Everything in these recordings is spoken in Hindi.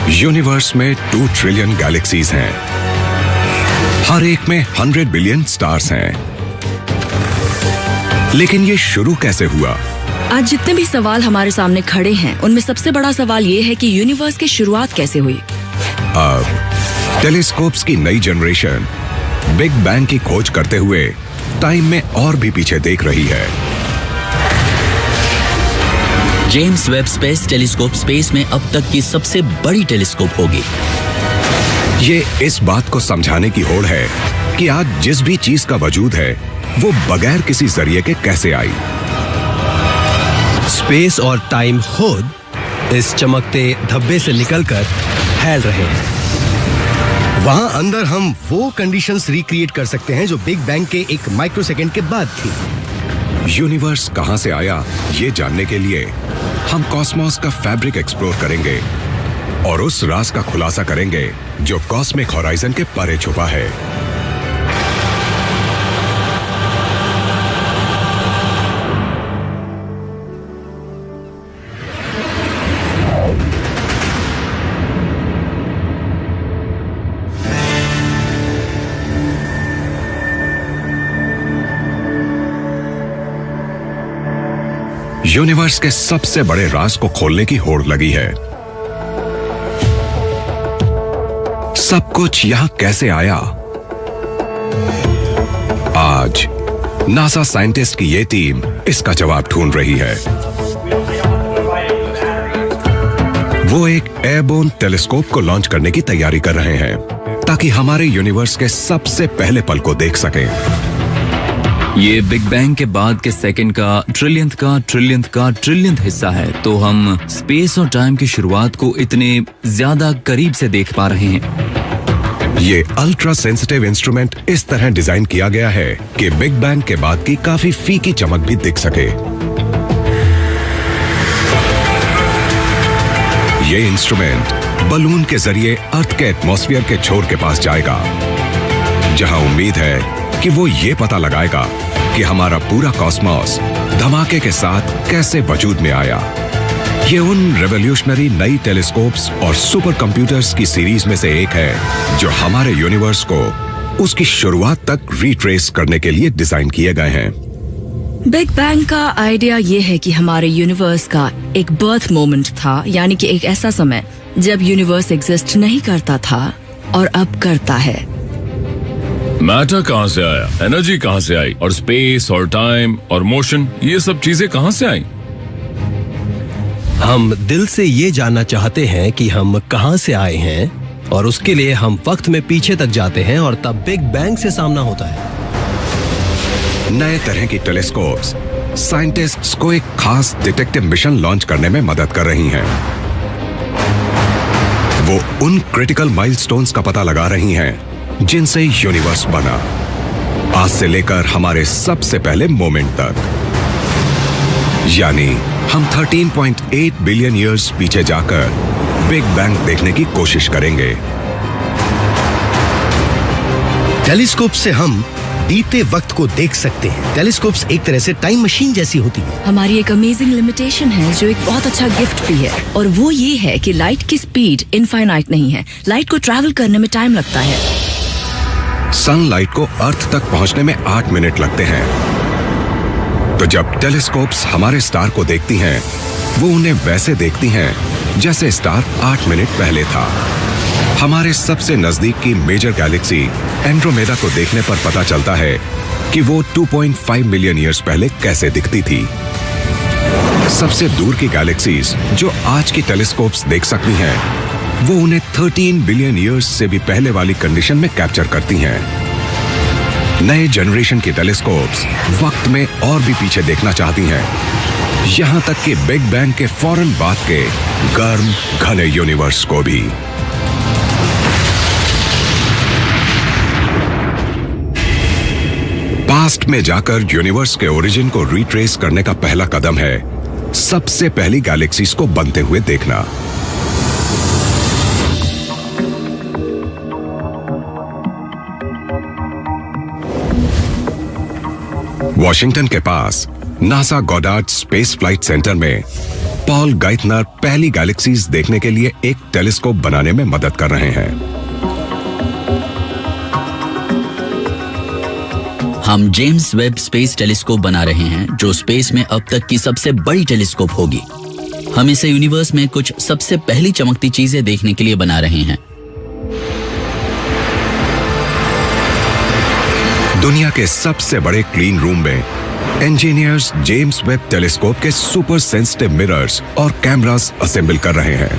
यूनिवर्स में 2 ट्रिलियन गैलेक्सीज हैं। हर एक में 100 बिलियन स्टार्स हैं। लेकिन ये शुरू कैसे हुआ? आज जितने भी सवाल हमारे सामने खड़े हैं, उनमें सबसे बड़ा सवाल ये है कि यूनिवर्स की शुरुआत कैसे हुई। अब टेलीस्कोप्स की नई जनरेशन बिग बैंग की खोज करते हुए टाइम में और भी पीछे देख रही है। James Webb space telescope space में अब तक की सबसे बड़ी टेलीस्कोप होगी। ये इस बात को समझाने की होड़ है कि आज जिस भी चीज का वजूद है वो बगैर किसी जरिए के कैसे आई। स्पेस और टाइम खुद इस चमकते धब्बे से निकलकर फैल रहे हैं। वहां अंदर हम वो कंडीशंस रिक्रिएट कर सकते हैं जो बिग बैंग के 1 माइक्रोसेकंड के बाद थी। यूनिवर्स कहां से आया ये जानने के लिए हम कॉस्मोस का फैब्रिक एक्सप्लोर करेंगे और उस राज का खुलासा करेंगे जो कॉस्मिक होराइजन के परे छुपा है। यूनिवर्स के सबसे बड़े राज को खोलने की होड़ लगी है। सब कुछ यहां कैसे आया? आज नासा साइंटिस्ट की यह टीम इसका जवाब ढूंढ रही है। वो एक एयरबोर्न टेलीस्कोप को लॉन्च करने की तैयारी कर रहे हैं ताकि हमारे यूनिवर्स के सबसे पहले पल को देख सकें। ये बिग बैंग के बाद के सेकंड का ट्रिलियंथ हिस्सा है, तो हम स्पेस और टाइम की शुरुआत को इतने ज्यादा करीब से देख पा रहे हैं। ये अल्ट्रा सेंसिटिव इंस्ट्रूमेंट इस तरह डिजाइन किया गया है कि बिग बैंग के बाद की काफी फीकी चमक भी दिख सके। ये इंस्ट्रूमेंट बलून के जरिए अर्थ के एटमॉस्फेयर के छोर के पास जाएगा, जहां उम्मीद है कि वो ये पता लगाएगा कि हमारा पूरा कॉस्मोस धमाके के साथ कैसे वजूद में आया। ये उन रेवोल्यूशनरी नई टेलीस्कोप्स और सुपर कंप्यूटर्स की सीरीज में से एक है जो हमारे यूनिवर्स को उसकी शुरुआत तक रिट्रेस करने के लिए डिजाइन किए गए हैं। बिग बैंग का आइडिया ये है कि हमारे यूनिवर्स का एक बर्थ मोमेंट था, यानी कि एक ऐसा समय जब यूनिवर्स एग्जिस्ट नहीं करता था और अब करता है। मैटर कहां से आया, एनर्जी कहां से आई, और स्पेस और टाइम और मोशन, ये सब चीजें कहां से आई? हम दिल से ये जानना चाहते हैं कि हम कहां से आए हैं, और उसके लिए हम वक्त में पीछे तक जाते हैं और तब बिग बैंग से सामना होता है। नए तरह की टेलीस्कोप्स साइंटिस्ट्स को एक खास डिटेक्टिव मिशन लॉन्च करने में मदद कर रही हैं। वो उन क्रिटिकल माइलस्टोन्स का पता लगा रही हैं जिनसे यूनिवर्स बना, आज से लेकर हमारे सबसे पहले मोमेंट तक। यानी हम 13.8 बिलियन ईयर्स पीछे जाकर बिग बैंग देखने की कोशिश करेंगे। टेलीस्कोप से हम बीते वक्त को देख सकते हैं। टेलीस्कोप्स एक तरह से टाइम मशीन जैसी होती है। हमारी एक अमेजिंग लिमिटेशन है जो एक बहुत अच्छा गिफ्ट भी है, और वो ये है कि लाइट की स्पीड इनफाइनाइट नहीं है। लाइट को ट्रैवल करने में टाइम लगता है। सनलाइट को अर्थ तक पहुंचने में 8 मिनट लगते हैं। तो जब टेलीस्कोप्स हमारे स्टार को देखती हैं, वो उन्हें वैसे देखती हैं जैसे स्टार 8 मिनट पहले था। हमारे सबसे नजदीक की मेजर गैलेक्सी एंड्रोमेडा को देखने पर पता चलता है कि वो 2.5 मिलियन ईयर्स पहले कैसे दिखती थी। सबसे दूर की गैलेक्सीज जो आज की टेलीस्कोप्स देख सकती हैं, वो उन्हें 13 बिलियन ईयर्स से भी पहले वाली कंडीशन में कैप्चर करती हैं। नए जनरेशन की टेलीस्कोप्स वक्त में और भी पीछे देखना चाहती हैं, यहां तक कि बिग बैंग के फौरन बाद के गर्म घने यूनिवर्स को भी। पास्ट में जाकर यूनिवर्स के ओरिजिन को रिट्रेस करने का पहला कदम है सबसे पहली गैलेक्सीज को बनते हुए देखना। वॉशिंगटन के पास NASA Goddard space flight centre में पॉल गाइटनर पहली गैलेक्सीज देखने के लिए एक टेलीस्कोप बनाने में मदद कर रहे हैं। हम जेम्स वेब स्पेस टेलीस्कोप बना रहे हैं जो स्पेस में अब तक की सबसे बड़ी टेलीस्कोप होगी। हम इसे यूनिवर्स में कुछ सबसे पहली चमकती चीजें देखने के लिए बना रहे हैं। दुनिया के सबसे बड़े क्लीन रूम में इंजीनियर्स जेम्स वेब टेलीस्कोप के सुपर सेंसिटिव मिरर्स और कैमरास असेंबल कर रहे हैं।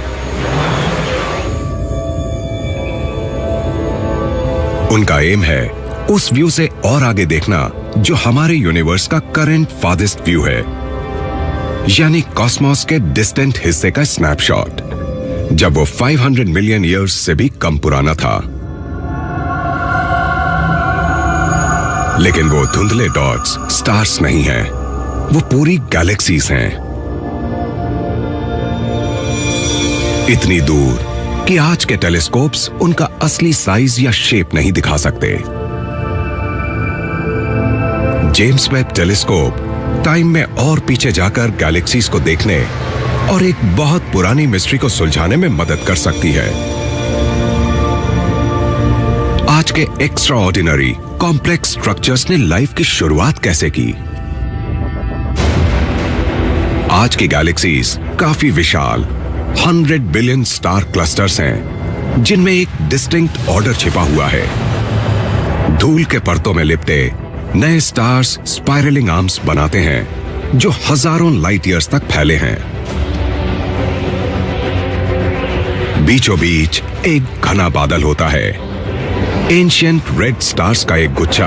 उनका एम है उस व्यू से और आगे देखना जो हमारे यूनिवर्स का करंट फार्देस्ट व्यू है, यानी कॉस्मोस के डिस्टेंट हिस्से का स्नैपशॉट, जब वो 500 मिलियन ईयर्स से भी कम पुराना था। लेकिन वो धुंधले डॉट्स स्टार्स नहीं हैं, वो पूरी गैलेक्सीज हैं। इतनी दूर कि आज के टेलीस्कोप्स उनका असली साइज या शेप नहीं दिखा सकते। जेम्स वेब टेलीस्कोप टाइम में और पीछे जाकर गैलेक्सीज को देखने और एक बहुत पुरानी मिस्ट्री को सुलझाने में मदद कर सकती है। आज के एक्स्ट्राऑर्डिनरी कॉम्प्लेक्स स्ट्रक्चर्स ने लाइफ की शुरुआत कैसे की? आज की गैलेक्सीज काफी विशाल 100 बिलियन स्टार क्लस्टर्स हैं, जिनमें एक डिस्टिंक्ट ऑर्डर छिपा हुआ है। धूल के परतों में लिपटे नए स्टार्स स्पाइरलिंग आर्म्स बनाते हैं जो हजारों लाइट ईयर्स तक फैले हैं। बीचों बीच एक घना बादल होता है, एंशिएंट रेड स्टार्स का एक गुच्छा,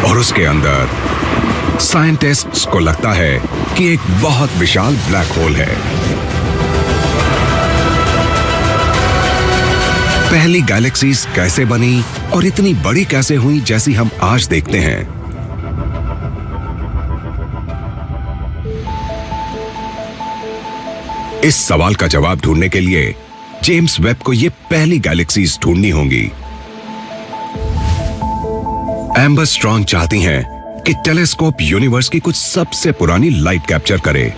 और उसके अंदर साइंटिस्ट्स को लगता है कि एक बहुत विशाल ब्लैक होल है। पहली गैलेक्सीज कैसे बनी और इतनी बड़ी कैसे हुई जैसी हम आज देखते हैं? इस सवाल का जवाब ढूंढने के लिए जेम्स वेब को ये पहली गैलेक्सीज ढूंढनी होंगी। एम्बर स्ट्रॉन्ग चाहती हैं कि टेलीस्कोप यूनिवर्स की कुछ सबसे पुरानी लाइट कैप्चर करे।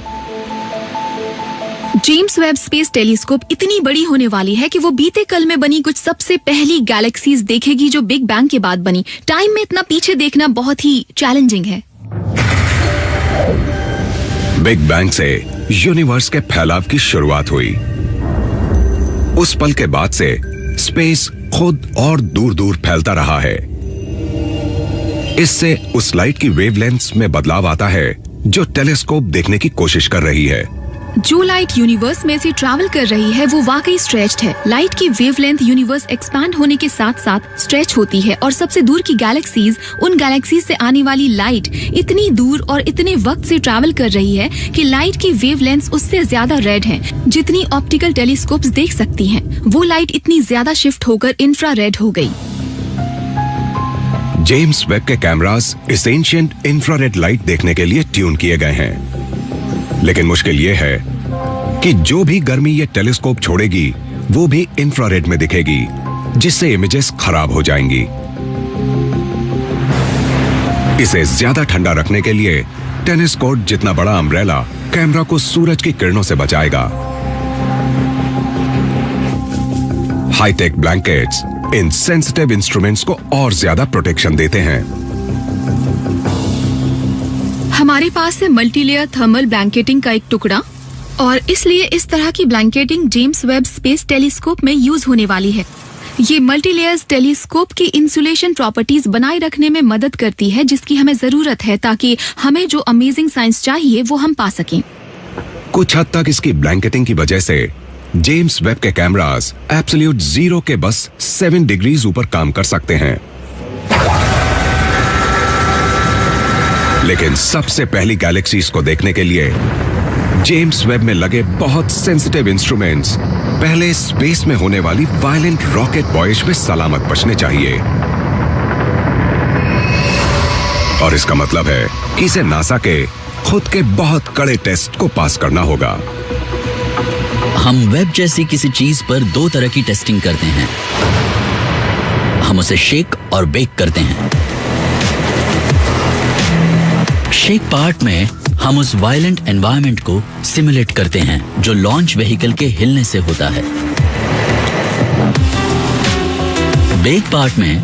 जेम्स वेब स्पेस टेलीस्कोप इतनी बड़ी होने वाली है कि वो बीते कल में बनी कुछ सबसे पहली गैलेक्सीज देखेगी जो बिग बैंग के बाद बनी। टाइम में इतना पीछे देखना बहुत ही चैलेंजिंग है। बिग बैंग से यूनिवर्स के फैलाव की शुरुआत हुई। उस पल के बाद से स्पेस खुद और दूर दूर फैलता रहा है। इससे उस लाइट की वेवलेंथ्स में बदलाव आता है जो टेलीस्कोप देखने की कोशिश कर रही है। जो लाइट यूनिवर्स में से ट्रैवल कर रही है वो वाकई स्ट्रेच्ड है। लाइट की वेवलेंथ यूनिवर्स एक्सपैंड होने के साथ साथ स्ट्रेच होती है और सबसे दूर की गैलेक्सीज, उन गैलेक्सीज से आने वाली लाइट इतनी दूर और इतने वक्त से ट्रैवल कर रही है कि लाइट की वेवलेंथ उससे ज्यादा रेड है जितनी ऑप्टिकल टेलीस्कोप्स देख सकती हैं। वो लाइट इतनी ज्यादा शिफ्ट होकर इंफ्रारेड हो गई। जेम्स वेब के कैमरास इस एंशिएंट इंफ्रारेड लाइट देखने के लिए ट्यून किए गए हैं, लेकिन मुश्किल यह है कि जो भी गर्मी ये टेलीस्कोप छोड़ेगी वो भी इंफ्रारेड में दिखेगी, जिससे इमेजेस खराब हो जाएंगी। इसे ज्यादा ठंडा रखने के लिए टेनिस कोर्ट जितना बड़ा अम्ब्रेला कैमरा को सूरज की किरणों से बचाएगा। हाईटेक ब्लैंकेट्स इन सेंसिटिव इंस्ट्रूमेंट्स को और ज्यादा प्रोटेक्शन देते हैं। हमारे पास है मल्टीलेयर थर्मल ब्लैंकेटिंग का एक टुकड़ा, और इसलिए इस तरह की blanketing James Webb space telescope में यूज होने वाली है। ये मल्टीलेयर्स टेलीस्कोप की इंसुलेशन प्रॉपर्टीज बनाए रखने में मदद करती है जिसकी हमें जरूरत है ताकि हमें जो अमेजिंग साइंस चाहिए वो हम पा सकें। कुछ हद तक इसकी ब्लैंकेटिंग की वजह से जेम्स वेब के कैमरास एब्सोल्यूट जीरो के बस 7 डिग्रीज ऊपर काम कर सकते हैं। लेकिन सबसे पहली गैलेक्सीज को देखने के लिए जेम्स वेब में लगे बहुत सेंसिटिव इंस्ट्रूमेंट्स पहले स्पेस में होने वाली वायलेंट रॉकेट वॉयेज में सलामत बचने चाहिए। और इसका मतलब है कि इसे नासा के खुद के बहुत कड़े टेस्ट को पास करना होगा। हम वेब जैसी किसी चीज पर 2 तरह की टेस्टिंग करते हैं। हम उसे शेक और बेक करते हैं। शेक पार्ट में हम उस वायलेंट एनवायरनमेंट को सिमुलेट करते हैं जो लॉन्च व्हीकल के हिलने से होता है। बेक पार्ट में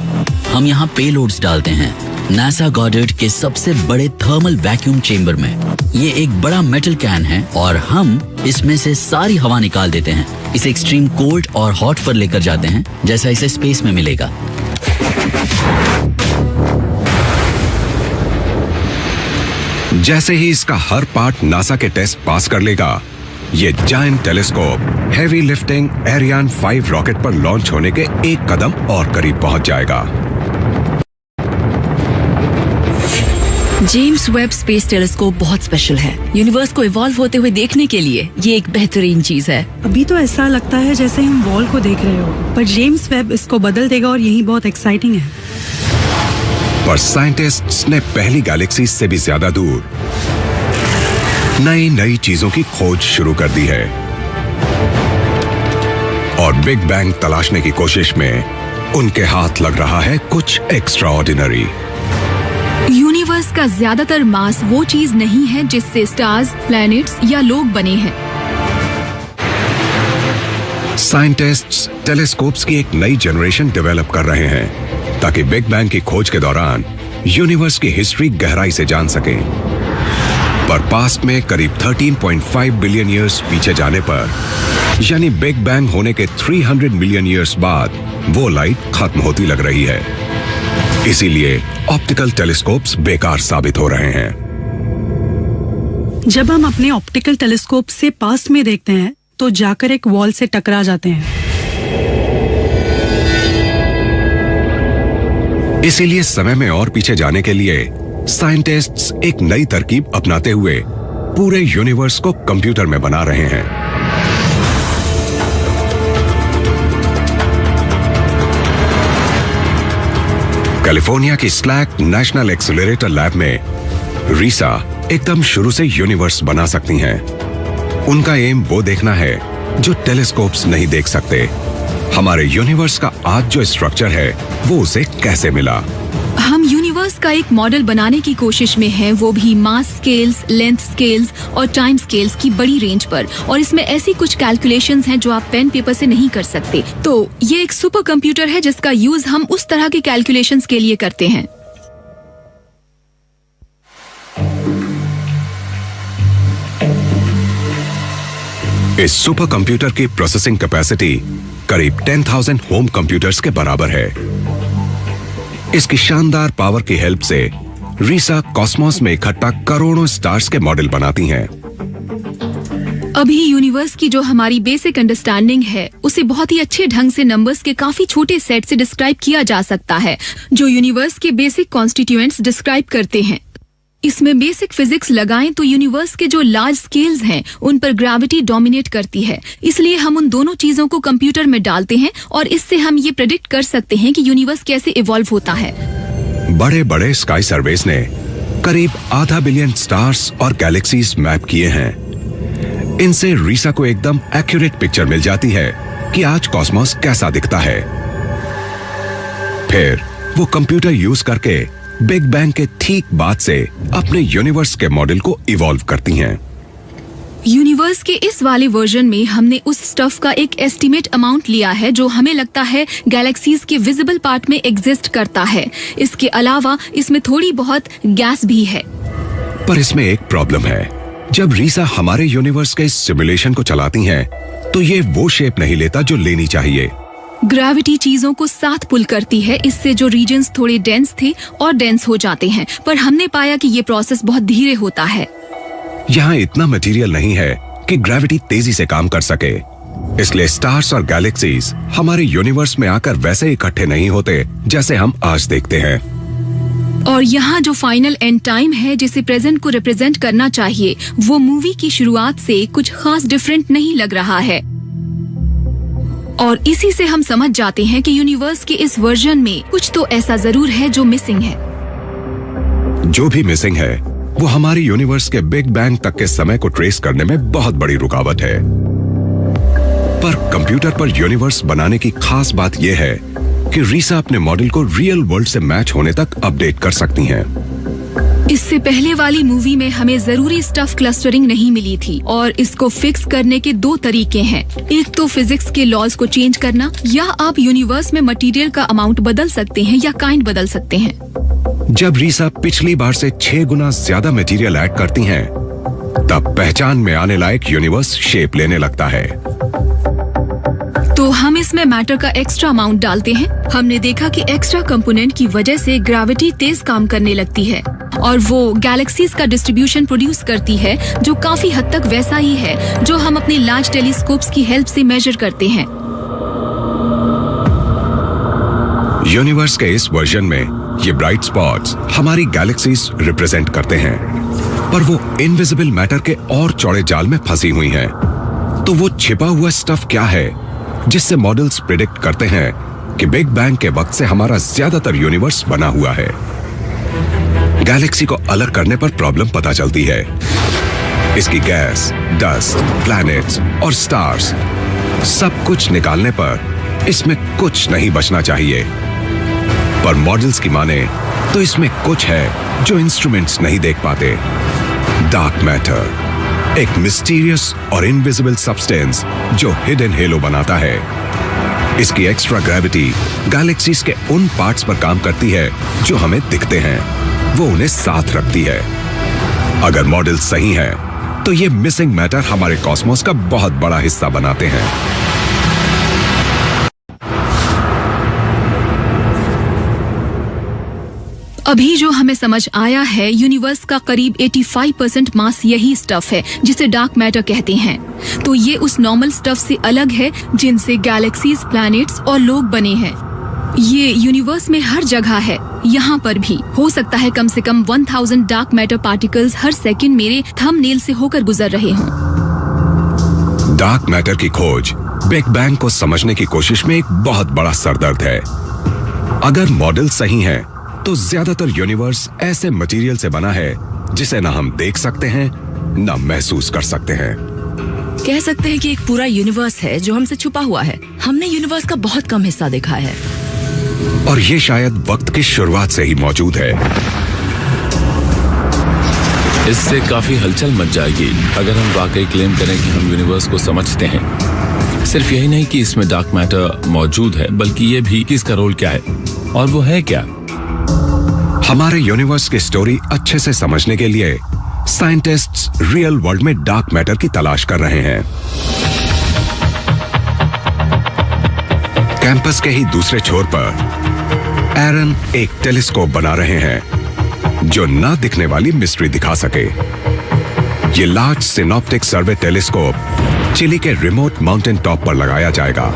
हम यहाँ पेलोड्स डालते हैं नासा गॉडर्ड के सबसे बड़े थर्मल वैक्यूम चेंबर में। ये एक बड़ा मेटल कैन है और हम इसमें से सारी हवा निकाल देते हैं। इसे एक्सट्रीम कोल्ड और हॉट पर लेकर जाते हैं जैसा इसे स्पेस में मिलेगा। जैसे ही इसका हर पार्ट नासा के टेस्ट पास कर लेगा, ये giant telescope heavy lifting Ariane 5 rocket पर लॉन्च होने के एक कदम और करीब पहुंच जाएगा। जेम्स वेब स्पेस टेलीस्कोप बहुत स्पेशल है। यूनिवर्स को इवॉल्व होते हुए देखने के लिए ये एक बेहतरीन चीज है। अभी तो ऐसा लगता है जैसे हम वॉल को देख रहे हो, पर जेम्स वेब इसको बदल देगा और यही बहुत एक्साइटिंग है। पर साइंटिस्ट्स ने पहली गैलेक्सी से भी ज्यादा दूर नई चीजों की खोज शुरू कर दी है और बिग बैंग तलाशने की कोशिश में उनके हाथ लग रहा है कुछ एक्स्ट्राऑर्डिनरी। यूनिवर्स का ज्यादातर मास वो चीज नहीं है जिससे स्टार्स, प्लैनेट्स या लोग बने हैं। साइंटिस्ट्स टेलीस्कोप्स की एक नई जनरेशन डेवलप कर रहे हैं ताकि बिग बैंग की खोज के दौरान यूनिवर्स की हिस्ट्री गहराई से जान सकें। पर पास्ट में करीब 13.5 बिलियन ईयर्स पीछे जाने पर, यानी बिग बैंग होने के 300 मिलियन ईयर्स बाद, वो लाइट खत्म होती लग रही है। इसीलिए ऑप्टिकल टेलीस्कोप्स बेकार साबित हो रहे हैं। जब हम अपने ऑप्टिकल टेलीस्कोप से पास्ट में देखते हैं तो जाकर एक वॉल से टकरा जाते हैं। इसीलिए समय में और पीछे जाने के लिए साइंटिस्ट्स एक नई तरकीब अपनाते हुए पूरे यूनिवर्स को कंप्यूटर में बना रहे हैं। कैलिफोर्निया की स्लैक नेशनल एक्सेलरेटर लैब में रीसा एकदम शुरू से यूनिवर्स बना सकती हैं। उनका एम वो देखना है जो टेलीस्कोप्स नहीं देख सकते। हमारे यूनिवर्स का आज जो स्ट्रक्चर है वो उसे कैसे मिला। हम यूनिवर्स का एक मॉडल बनाने की कोशिश में हैं, वो भी मास स्केल्स, लेंथ स्केल्स और टाइम स्केल्स की बड़ी रेंज पर। और इसमें ऐसी कुछ कैलकुलेशंस हैं जो आप पेन पेपर से नहीं कर सकते। तो ये एक सुपर कंप्यूटर है जिसका यूज हम उस तरह के कैलकुलेशंस के लिए करते हैं। इस सुपर कंप्यूटर की प्रोसेसिंग कैपेसिटी करीब 10,000 होम कंप्यूटर्स के बराबर है। इसकी शानदार पावर की हेल्प से रीसा कॉस्मोस में इकट्ठा करोड़ों स्टार्स के मॉडल बनाती हैं। अभी यूनिवर्स की जो हमारी बेसिक अंडरस्टैंडिंग है उसे बहुत ही अच्छे ढंग से नंबर्स के काफी छोटे सेट से डिस्क्राइब किया जा सकता है जो यूनिवर्स के बेसिक कॉन्स्टिट्यूएंट्स डिस्क्राइब करते हैं। इसमें बेसिक फिजिक्स लगाएं तो यूनिवर्स के जो लार्ज स्केल्स हैं उन पर ग्रेविटी डोमिनेट करती है। इसलिए हम उन दोनों चीजों को कंप्यूटर में डालते हैं और इससे हम ये प्रेडिक्ट कर सकते हैं कि यूनिवर्स कैसे इवॉल्व होता है। बड़े बड़े स्काई सर्वेस ने करीब आधा बिलियन स्टार्स और गैलेक्सीज मैप किए हैं। इनसे रीसा को एकदम एक्यूरेट पिक्चर मिल जाती है कि आज कॉस्मोस कैसा दिखता है। फिर वो कंप्यूटर यूज करके बिग बैंग के ठीक बाद से अपने यूनिवर्स के मॉडल को इवॉल्व करती हैं। यूनिवर्स के इस वाले वर्जन में हमने उस स्टफ का एक एस्टिमेट अमाउंट लिया है जो हमें लगता है गैलेक्सीज के विजिबल पार्ट में एग्जिस्ट करता है। इसके अलावा इसमें थोड़ी बहुत गैस भी है। पर इसमें एक प्रॉब्लम है। जब रीसा हमारे यूनिवर्स के सिमुलेशन को चलाती हैं, तो ये वो शेप नहीं लेता जो लेनी चाहिए। ग्रेविटी चीजों को साथ पुल करती है। इससे जो रीजन्स थोड़े डेंस थे और डेंस हो जाते हैं। पर हमने पाया कि ये प्रोसेस बहुत धीरे होता है। यहाँ इतना मटेरियल नहीं है कि ग्रेविटी तेजी से काम कर सके। इसलिए स्टार्स और गैलेक्सीज हमारे यूनिवर्स में आकर वैसे इकट्ठे नहीं होते जैसे हम आज देखते हैं। और यहाँ जो फाइनल एंड टाइम है जिसे प्रेजेंट को रिप्रेजेंट करना चाहिए, वो मूवी की शुरुआत से कुछ खास डिफरेंट नहीं लग रहा है। और इसी से हम समझ जाते हैं कि यूनिवर्स के इस वर्जन में कुछ तो ऐसा जरूर है जो मिसिंग है। जो भी मिसिंग है वो हमारी यूनिवर्स के बिग बैंग तक के समय को ट्रेस करने में बहुत बड़ी रुकावट है। पर कंप्यूटर पर यूनिवर्स बनाने की खास बात यह है कि रीसा अपने मॉडल को रियल वर्ल्ड से मैच होने तक अपडेट कर सकती हैं। इससे पहले वाली मूवी में हमें जरूरी स्टफ क्लस्टरिंग नहीं मिली थी और इसको फिक्स करने के 2 तरीके हैं। एक तो फिजिक्स के लॉज को चेंज करना, या आप यूनिवर्स में मटेरियल का अमाउंट बदल सकते हैं या काइंड बदल सकते हैं। जब रीसा पिछली बार से 6 गुना ज्यादा मटेरियल ऐड करती हैं, तब पहचान में आने लायक यूनिवर्स शेप लेने लगता है। तो हम इसमें मैटर का एक्स्ट्रा अमाउंट डालते हैं। हमने देखा कि एक्स्ट्रा कंपोनेंट की वजह से ग्रेविटी तेज काम करने लगती है और वो गैलेक्सीज का डिस्ट्रीब्यूशन प्रोड्यूस करती है, जो काफी हद तक वैसा ही है जो हम अपने लार्ज टेलीस्कोप्स की हेल्प से मेजर करते हैं। यूनिवर्स के इस वर्जन में ये ब्राइट स्पॉट्स हमारी गैलेक्सीज रिप्रेजेंट करते हैं, पर वो इनविजिबल मैटर के और चौड़े जाल में फंसी हुई हैं। तो वो छिपा हुआ स्टफ क्या है जिससे मॉडल्स प्रिडिक्ट करते हैं कि बिग बैंग के वक्त से हमारा ज्यादातर यूनिवर्स बना हुआ है। गैलेक्सी को अलग करने पर प्रॉब्लम पता चलती है। इसकी गैस, डस्ट, प्लैनेट्स और स्टार्स, सब कुछ निकालने पर इसमें कुछ नहीं बचना चाहिए। पर मॉडल्स की माने तो इसमें कुछ है जो इंस्ट्रूमेंट्स नहीं देख पाते। डार्क मैटर, एक मिस्टीरियस और इनविजिबल सब्सटेंस जो हिडन हेलो बनाता है। इसकी एक्स्ट्रा ग्रेविटी गैलेक्सीज के उन पार्ट्स पर काम करती है जो हमें दिखते हैं, वो उन्हें साथ रखती है। अगर मॉडल सही है तो ये मिसिंग मैटर हमारे कॉस्मोस का बहुत बड़ा हिस्सा बनाते हैं। अभी जो हमें समझ आया है, यूनिवर्स का करीब 85% मास यही स्टफ है जिसे डार्क मैटर कहते हैं। तो ये उस नॉर्मल स्टफ से अलग है जिनसे गैलेक्सीज, प्लैनेट्स और लोग बने हैं। ये यूनिवर्स में हर जगह है, यहाँ पर भी। हो सकता है कम से कम 1000 डार्क मैटर पार्टिकल्स हर सेकंड मेरे थंबनेल से होकर गुजर रहे हों। डार्क मैटर की खोज बिग बैंग को समझने की कोशिश में एक बहुत बड़ा सरदर्द है। अगर मॉडल सही है तो ज्यादातर यूनिवर्स ऐसे मटेरियल से बना है जिसे ना हम देख सकते हैं ना महसूस कर सकते हैं। कह सकते हैं कि एक पूरा यूनिवर्स है जो हमसे छुपा हुआ है। हमने यूनिवर्स का बहुत कम हिस्सा देखा है और ये शायद वक्त की शुरुआत से ही मौजूद है। इससे काफी हलचल मच जाएगी अगर हम वाकई क्लेम करें कि हम यूनिवर्स को समझते हैं। सिर्फ यही नहीं कि इसमें डार्क मैटर मौजूद है, बल्कि ये भी कि इसका रोल क्या है और वो है क्या। हमारे यूनिवर्स की स्टोरी अच्छे से समझने के लिए साइंटिस्ट्स रियल वर्ल्ड में डार्क मैटर की तलाश कर रहे हैं। कैंपस के ही दूसरे छोर पर एरन एक टेलीस्कोप बना रहे हैं जो ना दिखने वाली मिस्ट्री दिखा सके। ये लार्ज सिनॉप्टिक सर्वे टेलीस्कोप चिली के रिमोट माउंटेन टॉप पर लगाया जाएगा।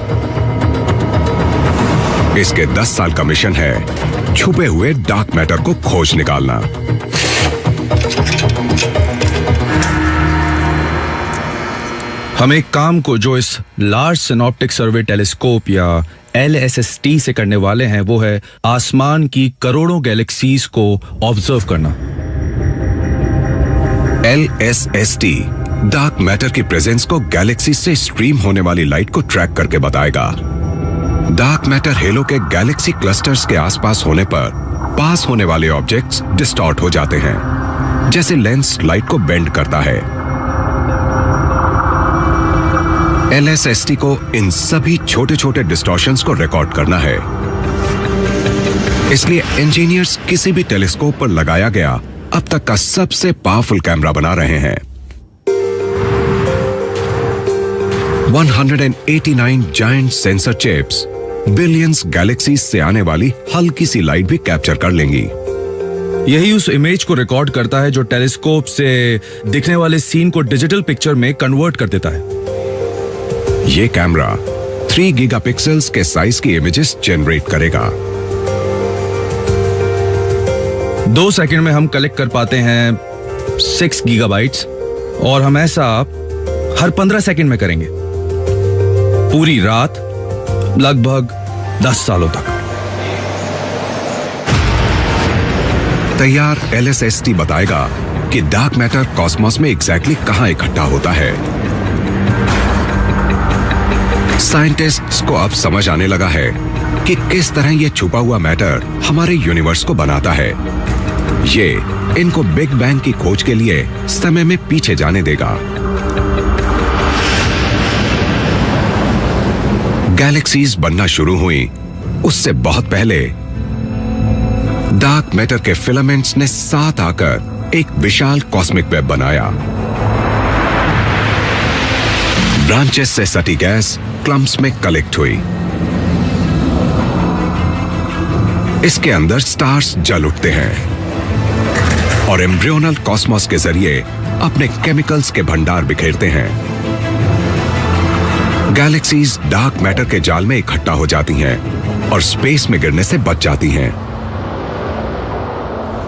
इसके 10 साल का मिशन है छुपे हुए डार्क मैटर को खोज निकालना। हम एक काम को जो इस लार्ज सिनॉप्टिक सर्वे टेलीस्कोप या LSST से करने वाले हैं, वो है आसमान की करोड़ों गैलेक्सीज को ऑब्जर्व करना। LSST डार्क मैटर की प्रेजेंस को गैलेक्सी से स्ट्रीम होने वाली लाइट को ट्रैक करके बताएगा। डार्क मैटर हेलो के गैलेक्सी क्लस्टर्स के आसपास होने पर पास होने वाले ऑब्जेक्ट्स डिस्टॉर्ट हो जाते हैं, जैसे लेंस लाइट को बेंड करता है। LSST को इन सभी छोटे छोटे डिस्टॉर्शंस को रिकॉर्ड करना है। इसलिए इंजीनियर्स किसी भी टेलीस्कोप पर लगाया गया अब तक का सबसे पावरफुल कैमरा बना रहे हैं। 189 giant sensor chips billions galaxies से आने वाली हल्की सी लाइट भी कैप्चर कर लेंगी। यही उस इमेज को रिकॉर्ड करता है जो टेलीस्कोप से दिखने वाले सीन को डिजिटल पिक्चर में कन्वर्ट कर देता है। ये कैमरा 3 गीगापिक्सेल्स के साइज की इमेजेस जनरेट करेगा। 2 सेकंड में हम कलेक्ट कर पाते हैं 6 गीगाबाइट्स और हम ऐसा हर 15 सेकंड में करेंगे, पूरी रात, लगभग 10 सालों तक। तैयार LSST बताएगा कि डार्क मैटर कॉस्मोस में एग्जैक्टली कहां इकट्ठा होता है। साइंटिस्ट्स को अब समझ आने लगा है कि किस तरह यह छुपा हुआ मैटर हमारे यूनिवर्स को बनाता है। ये इनको बिग बैंग की खोज के लिए समय में पीछे जाने देगा। गैलेक्सीज बनना शुरू हुई उससे बहुत पहले डार्क मैटर के फिलामेंट्स ने साथ आकर एक विशाल कॉस्मिक वेब बनाया। ब्रांचेस से सटी गैस क्लम्प्स में कलेक्ट हुई। इसके अंदर स्टार्स जल उठते हैं और एम्ब्रियोनल कॉस्मोस के जरिए अपने केमिकल्स के भंडार बिखेरते हैं। गैलेक्सीज डार्क मैटर के जाल में इकट्ठा हो जाती हैं और स्पेस में गिरने से बच जाती हैं।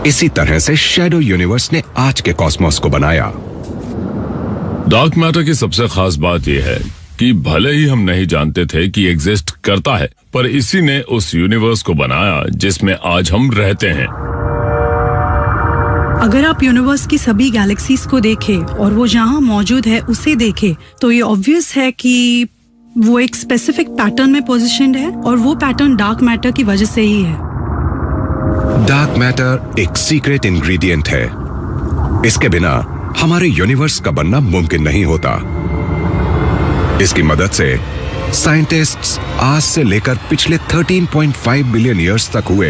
इसी तरह से शैडो यूनिवर्स ने आज के कॉस्मोस को बनाया। डार्क मैटर की सबसे खास बात यह है कि भले ही हम नहीं जानते थे कि एग्जिस्ट करता है, पर इसी ने उस यूनिवर्स को बनाया जिसमें आज हम रहते हैं। अगर आप यूनिवर्स की सभी गैलेक्सीज को देखें और वो जहां मौजूद है उसे देखें, तो ये ऑब्वियस है कि वो एक स्पेसिफिक पैटर्न में पोजीशन्ड है और वो पैटर्न डार्क मैटर की वजह से ही है। डार्क मैटर एक सीक्रेट इंग्रेडिएंट है। इसके बिना हमारे यूनिवर्स का बनना मुमकिन नहीं होता। इसकी मदद से साइंटिस्ट्स आज से लेकर पिछले 13.5 बिलियन ईयर्स तक हुए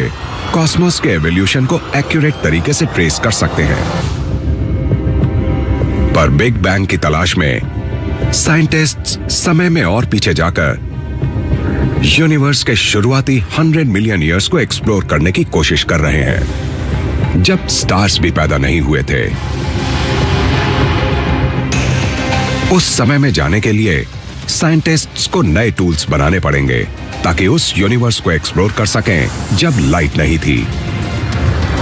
कॉस्मोस के एवोल्यूशन को एक्यूरेट तरीके से ट्रेस कर सकते हैं। पर बिग बैंग की तलाश में साइंटिस्ट्स समय में और पीछे जाकर यूनिवर्स के शुरुआती 100 मिलियन ईयर्स को एक्सप्लोर करने की कोशिश कर रहे हैं, जब स्टार्स भी पैदा नहीं हुए थे। उस समय में जाने के लिए साइंटिस्ट्स को नए टूल्स बनाने पड़ेंगे ताकि उस यूनिवर्स को एक्सप्लोर कर सकें जब लाइट नहीं थी।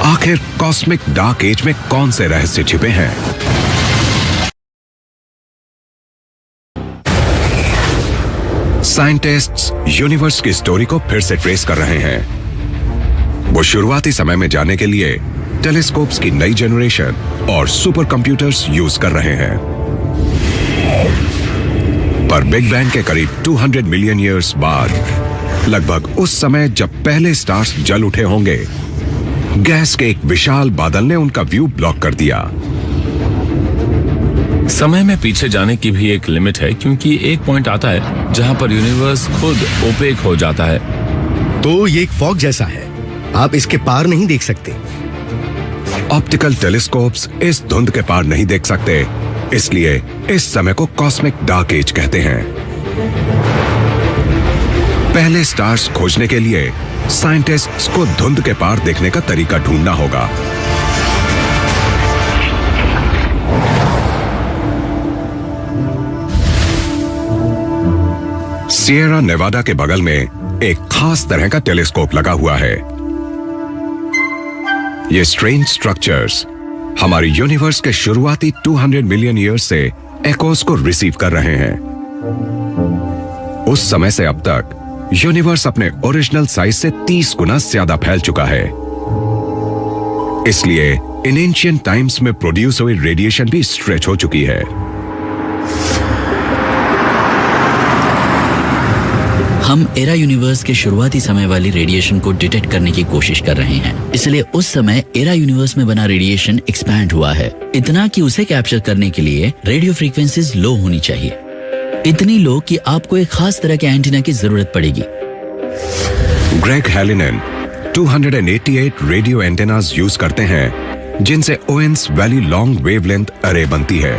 आखिर कॉस्मिक डार्क एज में कौन से रहस्य छिपे हैं? साइंटिस्ट्स यूनिवर्स की स्टोरी को फिर से ट्रेस कर रहे हैं। वो शुरुआती समय में जाने के लिए टेलीस्कोप्स की नई जनरेशन और सुपर कंप्यूटर्स यूज कर रहे हैं। पर बिग बैंग के करीब 200 मिलियन ईयर्स बाद, लगभग उस समय जब पहले स्टार्स जल उठे होंगे, गैस के एक विशाल बादल ने उनका व्यू ब्लॉक कर दिया। समय में पीछे जाने की भी एक लिमिट है, क्योंकि एक पॉइंट आता है जहां पर यूनिवर्स खुद ओपेक हो जाता है। तो ये एक फॉग जैसा है, आप इसके पार नहीं देख सकते। ऑप्टिकल टेलीस्कोप्स इस धुंध के पार नहीं देख सकते, इसलिए इस समय को कॉस्मिक डार्क एज कहते हैं। पहले स्टार्स खोजने के लिए साइंटिस्ट्स को धुंध के पार देखने का तरीका ढूंढना होगा। सिएरा नेवाडा के बगल में एक खास तरह का टेलीस्कोप लगा हुआ है। ये स्ट्रेंज स्ट्रक्चर्स हमारे यूनिवर्स के शुरुआती 200 मिलियन ईयर्स से एकोस को रिसीव कर रहे हैं। उस समय से अब तक यूनिवर्स अपने ओरिजिनल साइज से 30 गुना ज्यादा फैल चुका है। इसलिए इन एंशिएंट टाइम्स में प्रोड्यूस हुई रेडिएशन भी स्ट्रेच हो चुकी है। हम एरा यूनिवर्स के शुरुआती समय वाली रेडिएशन को डिटेक्ट करने की कोशिश कर रहे हैं। इसलिए उस समय एरा यूनिवर्स में बना रेडिएशन एक्सपैंड हुआ है, इतना कि उसे कैप्चर करने के लिए रेडियो फ्रीक्वेंसीज लो होनी चाहिए, इतनी लो कि आपको एक खास तरह के एंटीना की जरूरत पड़ेगी। ग्रेग हेलिनन 288 रेडियो एंटेनास यूज करते हैं, जिनसे ओवेंस वैली लॉन्ग वेवलेंथ अरे बनती है।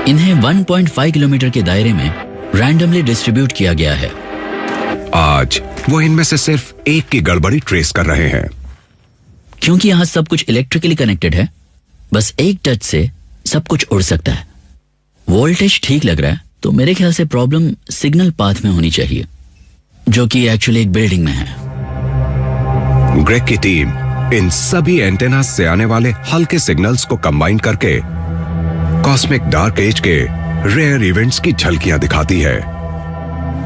इन्हें 1.5 किलोमीटर के दायरे में रैंडमली डिस्ट्रीब्यूट किया गया है। आज वो इनमें से सिर्फ एक की गड़बड़ी ट्रेस कर रहे हैं। क्योंकि यहाँ सब कुछ इलेक्ट्रिकली कनेक्टेड है, बस एक टच से सब कुछ उड़ सकता है। वोल्टेज ठीक लग रहा है, तो मेरे ख्याल से प्रॉब्लम सिग्नल पाथ में होनी चाहिए, जो कि एक्चुअली एक बिल्डिंग में है। ग्रेग की टीम इन सभी एंटेना से आने वाले हल्के सिग्नल्स को कंबाइन करके कॉस्मिक डार्क एज के रेयर इवेंट्स की झलकियां दिखाती है।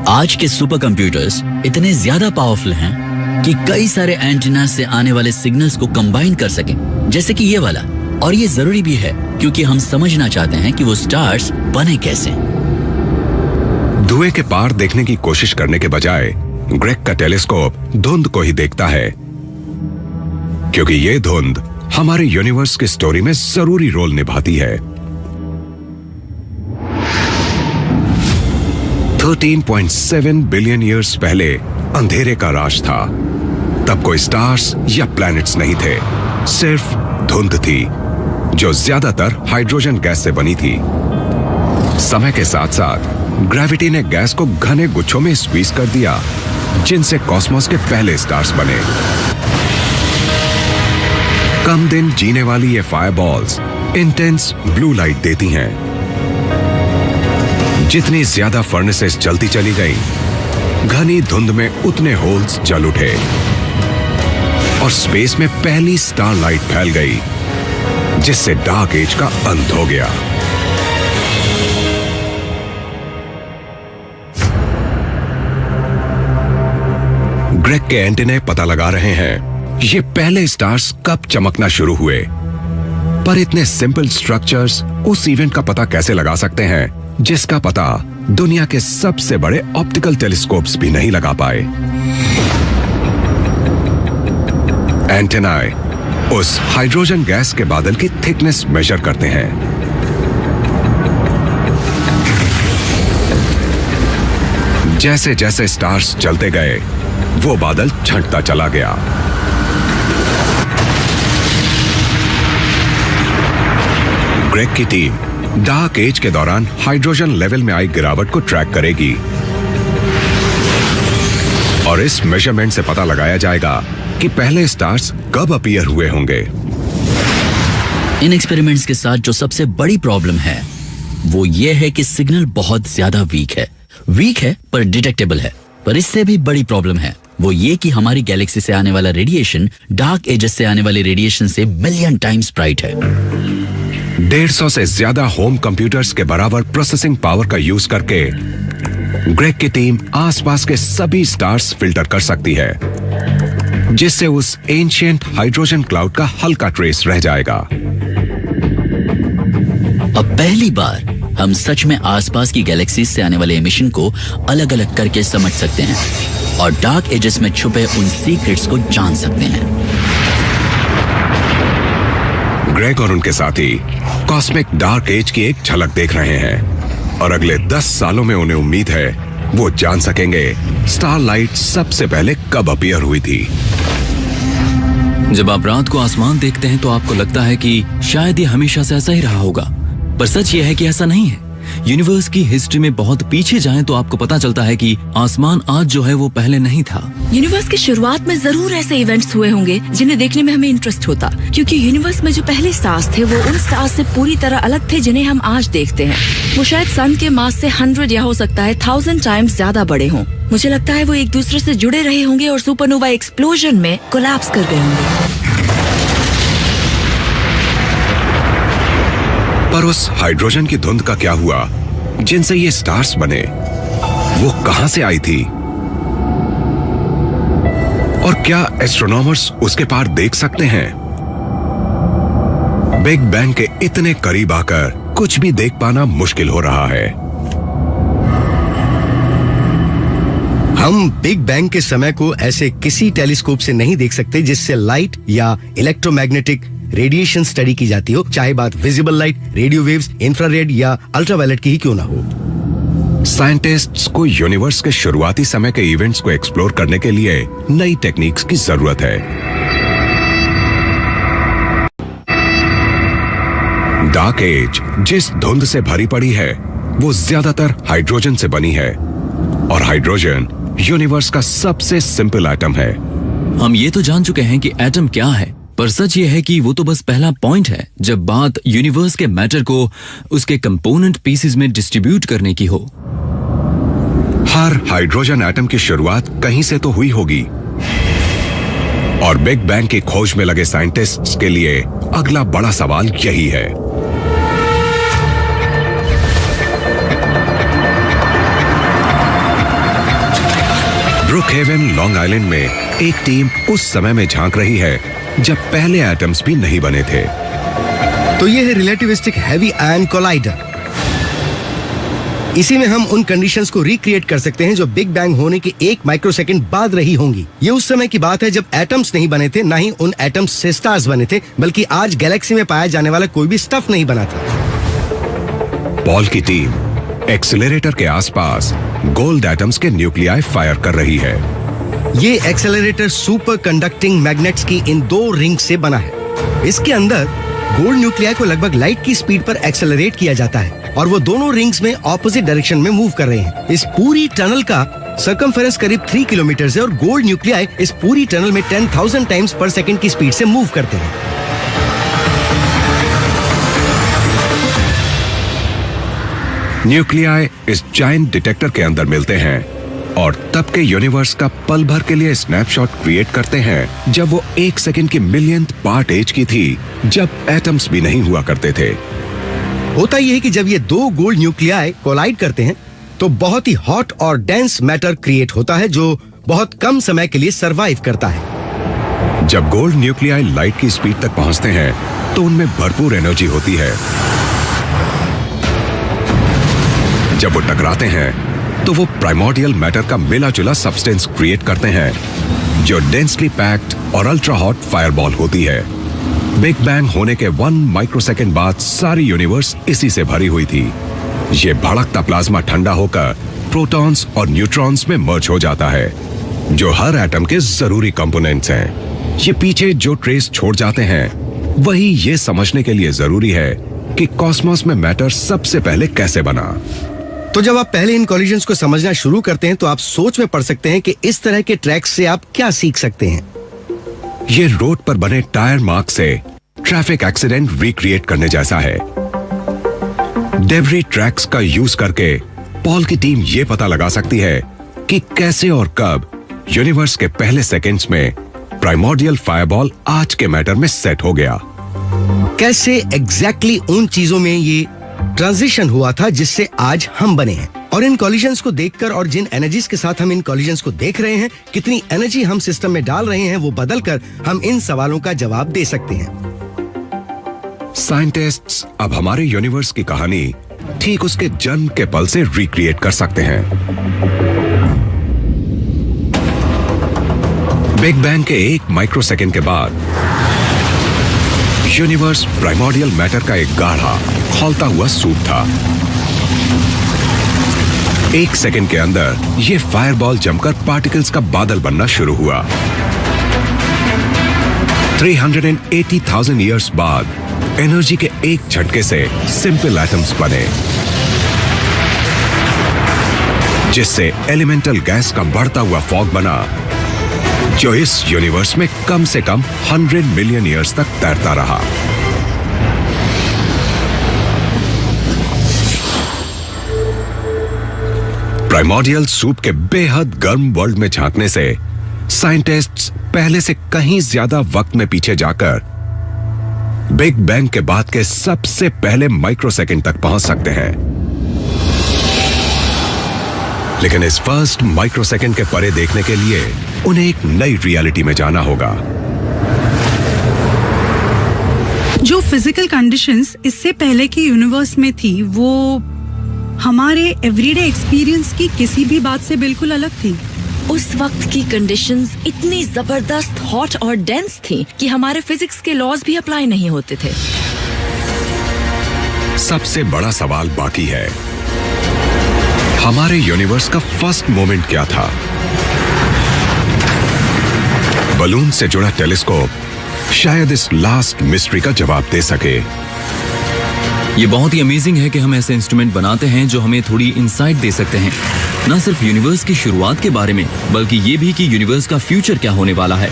आज के सुपर कंप्यूटर्स इतने ज्यादा पावरफुल हैं कि कई सारे एंटीना से आने वाले सिग्नल्स को कंबाइन कर सकें, जैसे कि ये वाला। और ये जरूरी भी है क्योंकि हम समझना चाहते हैं कि वो स्टार्स बने कैसे। धुएं के पार देखने की कोशिश करने के बजाय ग्रेग का टेलीस्कोप धुंध को ही देखता है, क्योंकि ये धुंध हमारे यूनिवर्स की स्टोरी में जरूरी रोल निभाती है। 13.7 बिलियन ईयर्स पहले अंधेरे का राज था। तब कोई स्टार्स या प्लैनेट्स नहीं थे, सिर्फ धुंध थी जो ज्यादातर हाइड्रोजन गैस से बनी थी। समय के साथ साथ ग्रेविटी ने गैस को घने गुच्छों में स्क्वीज कर दिया, जिनसे कॉस्मोस के पहले स्टार्स बने। कम दिन जीने वाली ये फायरबॉल्स इंटेंस ब्लू लाइट देती हैं। जितनी ज्यादा फर्नेसेस जलती चली गई, घनी धुंध में उतने होल्स जल उठे और स्पेस में पहली स्टार लाइट फैल गई, जिससे डार्क एज का अंत हो गया। ग्रेग के एंटेने पता लगा रहे हैं ये पहले स्टार्स कब चमकना शुरू हुए, पर इतने सिंपल स्ट्रक्चर्स उस इवेंट का पता कैसे लगा सकते हैं जिसका पता दुनिया के सबसे बड़े ऑप्टिकल टेलीस्कोप्स भी नहीं लगा पाए। एंटेनाए उस हाइड्रोजन गैस के बादल की थिकनेस मेजर करते हैं। जैसे जैसे स्टार्स चलते गए, वो बादल छंटता चला गया। ग्रेग की टीम डार्क एज के दौरान हाइड्रोजन लेवल में आई गिरावट को ट्रैक करेगी और इस मेजरमेंट से पता लगाया जाएगा कि पहले स्टार्स कब अपीयर हुए होंगे। इन एक्सपेरिमेंट्स के साथ जो सबसे बड़ी प्रॉब्लम है वो ये है कि सिग्नल बहुत ज्यादा वीक है पर डिटेक्टेबल है। पर इससे भी बड़ी प्रॉब्लम है वो ये कि हमारी गैलेक्सी से आने वाला रेडिएशन डार्क एजेस से आने वाले रेडिएशन से मिलियन टाइम्स ब्राइट है। 150 से ज्यादा होम कंप्यूटर्स के बराबर प्रोसेसिंग पावर का यूज करके ग्रेग की टीम आसपास के सभी स्टार्स फिल्टर कर सकती है, जिससे उस एंशिएंट हाइड्रोजन क्लाउड का हल्का ट्रेस रह जाएगा। अब पहली बार हम सच में आसपास की गैलेक्सीज से आने वाले एमिशन को अलग अलग करके समझ सकते हैं और डार्क एजेस में छुपे उन सीक्रेट्स को जान सकते हैं। ग्रेग और उनके साथी कॉस्मिक डार्क एज की एक झलक देख रहे हैं और अगले 10 सालों में उन्हें उम्मीद है वो जान सकेंगे स्टारलाइट सबसे पहले कब अपीयर हुई थी। जब आप रात को आसमान देखते हैं तो आपको लगता है कि शायद ये हमेशा से ऐसा ही रहा होगा, पर सच ये है कि ऐसा नहीं है। यूनिवर्स की हिस्ट्री में बहुत पीछे जाएं तो आपको पता चलता है कि आसमान आज जो है वो पहले नहीं था। यूनिवर्स की शुरुआत में जरूर ऐसे इवेंट्स हुए होंगे जिन्हें देखने में हमें इंटरेस्ट होता, क्योंकि यूनिवर्स में जो पहले स्टार्स थे वो उन स्टार्स से पूरी तरह अलग थे जिन्हें हम आज देखते हैं। वो शायद सन के मास से 100 या हो सकता है 1000 टाइम्स ज्यादा बड़े हों। मुझे लगता है वो एक दूसरे से जुड़े रहे होंगे और सुपरनोवा एक्सप्लोजन में कोलैप्स कर गए होंगे। पर उस हाइड्रोजन की धुंध का क्या हुआ जिनसे ये स्टार्स बने? वो कहां से आई थी और क्या एस्ट्रोनॉमर्स उसके पार देख सकते हैं? बिग बैंग के इतने करीब आकर कुछ भी देख पाना मुश्किल हो रहा है। हम बिग बैंग के समय को ऐसे किसी टेलीस्कोप से नहीं देख सकते जिससे लाइट या इलेक्ट्रोमैग्नेटिक रेडिएशन स्टडी की जाती हो, चाहे बात visible light, radio waves, infrared या अल्ट्रावायलेट की ही क्यों ना हो। साइंटिस्ट्स को यूनिवर्स के शुरुआती समय के इवेंट्स को एक्सप्लोर करने के लिए नई टेक्निक्स की जरूरत है। डार्क एज जिस धुंध से भरी पड़ी है वो ज्यादातर हाइड्रोजन से बनी है और हाइड्रोजन यूनिवर्स का सबसे सिंपल एटम है। हम ये तो जान चुके हैं कि एटम क्या है, पर सच ये है कि वो तो बस पहला पॉइंट है जब बात यूनिवर्स के मैटर को उसके कंपोनेंट पीसेस में डिस्ट्रीब्यूट करने की हो। हर हाइड्रोजन एटम की शुरुआत कहीं से तो हुई होगी और बिग बैंग की खोज में लगे साइंटिस्ट्स के लिए अगला बड़ा सवाल यही है। ब्रुकहेवन, लॉन्ग आइलैंड में एक टीम उस समय में झांक रही है जब पहले एटम्स भी नहीं बने थे। तो ये है रिलेटिविस्टिक हैवी आयन कोलाइडर। इसी में हम उन कंडीशंस को रिक्रिएट कर सकते हैं जो बिग बैंग होने के 1 माइक्रोसेकंड बाद रही होंगी। ये उस समय की बात है जब एटम्स नहीं बने थे, ना ही उन एटम्स से स्टार्स बने थे, बल्कि आज गैलेक्सी में पाया जाने वाला कोई भी स्टफ नहीं बना था। पॉल की टीम एक्सेलरेटर के आसपास गोल्ड एटम्स के न्यूक्लियाई फायर कर रही है। ये एक्सेलरेटर सुपर कंडक्टिंग मैग्नेट्स की इन 2 रिंग्स से बना है। इसके अंदर गोल्ड न्यूक्लियाई को लगभग लाइट की स्पीड पर एक्सेलरेट किया जाता है और वो दोनों रिंग्स में ऑपोजिट डायरेक्शन में मूव कर रहे हैं। इस पूरी टनल का सर्कमफेरेंस करीब 3 किलोमीटर है और गोल्ड न्यूक्लियाई इस पूरी टनल में 10,000 टाइम्स पर सेकंड की स्पीड से मूव करते हैं। न्यूक्लियाई इस जायंट डिटेक्टर के अंदर मिलते हैं और तब के यूनिवर्स का पल भर के लिए स्नैपशॉट क्रिएट करते हैं जब वो 1 सेकंड की मिलियंथ पार्ट एज की थी, जब एटम्स भी नहीं हुआ करते थे। होता यह है कि जब ये 2 गोल्ड न्यूक्लियाई कोलाइड करते हैं तो बहुत ही हॉट और डेंस मैटर क्रिएट होता है जो बहुत कम समय के लिए सरवाइव करता है। जब गोल्ड न्यूक्लियाई लाइट की स्पीड तक पहुंचते हैं तो उनमें भरपूर एनर्जी होती है। जब वो टकराते हैं तो वो प्राइमोर्डियल मैटर का मिला जुला सब्सटेंस क्रिएट करते हैं जो डेंसली पैक्ड और अल्ट्रा हॉट फायरबॉल होती है। बिग बैंग होने के 1 माइक्रोसेकंड बाद सारी यूनिवर्स इसी से भरी हुई थी। ये भड़कता प्लाज्मा ठंडा होकर प्रोटॉन्स और न्यूट्रॉन्स में मर्ज हो जाता है जो हर एटम के जरूरी कंपोनेंट्स हैं। ये पीछे जो ट्रेस छोड़ जाते हैं वही ये समझने के लिए जरूरी है कि कॉस्मोस में मैटर सबसे पहले कैसे बना। तो जब आप पहले इन कॉलिजन्स को समझना शुरू करते हैं तो आप सोच में पड़ सकते हैं कि इस तरह के ट्रैक्स से आप क्या सीख सकते हैं। ये रोड पर बने टायर मार्क से ट्रैफिक एक्सीडेंट रिक्रिएट करने जैसा है। डेब्री ट्रैक्स का यूज करके पॉल की टीम ये पता लगा सकती है कि कैसे और कब यूनिवर्स के पहले सेकंड्स में प्राइमोर्डियल फायरबॉल आज के मैटर में सेट हो गया। कैसे एग्जैक्टली उन चीजों में ये ट्रांजिशन हुआ था जिससे आज हम बने हैं। और इन कॉलिजन्स को देखकर और जिन एनर्जीज के साथ हम इन कॉलिजन्स को देख रहे हैं, कितनी एनर्जी हम सिस्टम में डाल रहे हैं, वो बदलकर हम इन सवालों का जवाब दे सकते हैं। साइंटिस्ट्स अब हमारे यूनिवर्स की कहानी ठीक उसके जन्म के पल से रिक्रिएट कर सकते हैं। बिग बैंग के 1 माइक्रोसेकंड के बाद यूनिवर्स प्राइमोर्डियल मैटर का एक गाढ़ा खौलता हुआ सूप था। 1 सेकंड के अंदर ये फायरबॉल जमकर पार्टिकल्स का बादल बनना शुरू हुआ। 380,000 ईयर्स बाद एनर्जी के एक झटके से सिंपल एटम्स बने, जिससे एलिमेंटल गैस का बढ़ता हुआ फॉग बना जो इस यूनिवर्स में कम से कम 100 मिलियन ईयर्स तक तैरता रहा। प्राइमोर्डियल सूप के बेहद गर्म वर्ल्ड में झांकने से साइंटिस्ट्स पहले से कहीं ज्यादा वक्त में पीछे जाकर बिग बैंग के बाद के सबसे पहले माइक्रोसेकंड तक पहुंच सकते हैं। लेकिन इस फर्स्ट माइक्रोसेकंड के परे देखने के लिए उन्हें एक नई रियलिटी में जाना होगा। जो फिजिकल कंडीशंस इससे पहले के यूनिवर्स में थी वो हमारे एवरीडे एक्सपीरियंस की किसी भी बात से बिल्कुल अलग थी। उस वक्त की कंडीशंस इतनी जबरदस्त हॉट और डेंस थी कि हमारे फिजिक्स के लॉज भी अप्लाई नहीं होते थे। सबसे बड़ा सवाल बाकी है, हमारे यूनिवर्स का फर्स्ट मोमेंट क्या था? बलून से जुड़ा टेलीस्कोप शायद इस लास्ट मिस्ट्री का जवाब दे सके। ये बहुत ही अमेजिंग है कि हम ऐसे इंस्ट्रूमेंट बनाते हैं जो हमें थोड़ी इंसाइट दे सकते हैं, न सिर्फ यूनिवर्स की शुरुआत के बारे में बल्कि ये भी कि यूनिवर्स का फ्यूचर क्या होने वाला है।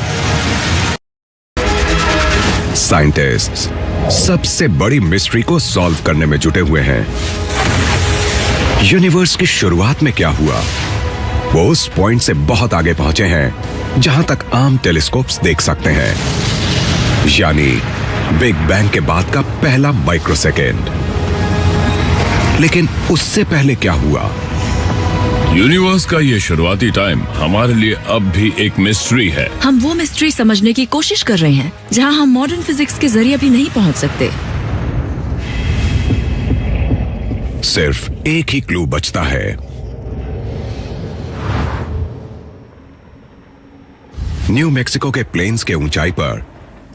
साइंटिस्ट्स सबसे बड़ी मिस्ट्री को सॉल्व करने में जुटे हुए हैं। यूनिवर्स की शुरुआत में क्या हुआ? वो उस पॉइंट से बहुत आगे पहुंचे हैं जहां तक आम टेलीस्कोप्स देख सकते हैं, यानी बिग बैंग के बाद का पहला माइक्रोसेकंड। लेकिन उससे पहले क्या हुआ? यूनिवर्स का ये शुरुआती टाइम हमारे लिए अब भी एक मिस्ट्री है। हम वो मिस्ट्री समझने की कोशिश कर रहे हैं जहां हम मॉडर्न फिजिक्स के जरिए भी नहीं पहुंच सकते। सिर्फ एक ही क्लू बचता है। न्यू मैक्सिको के प्लेन्स के ऊंचाई पर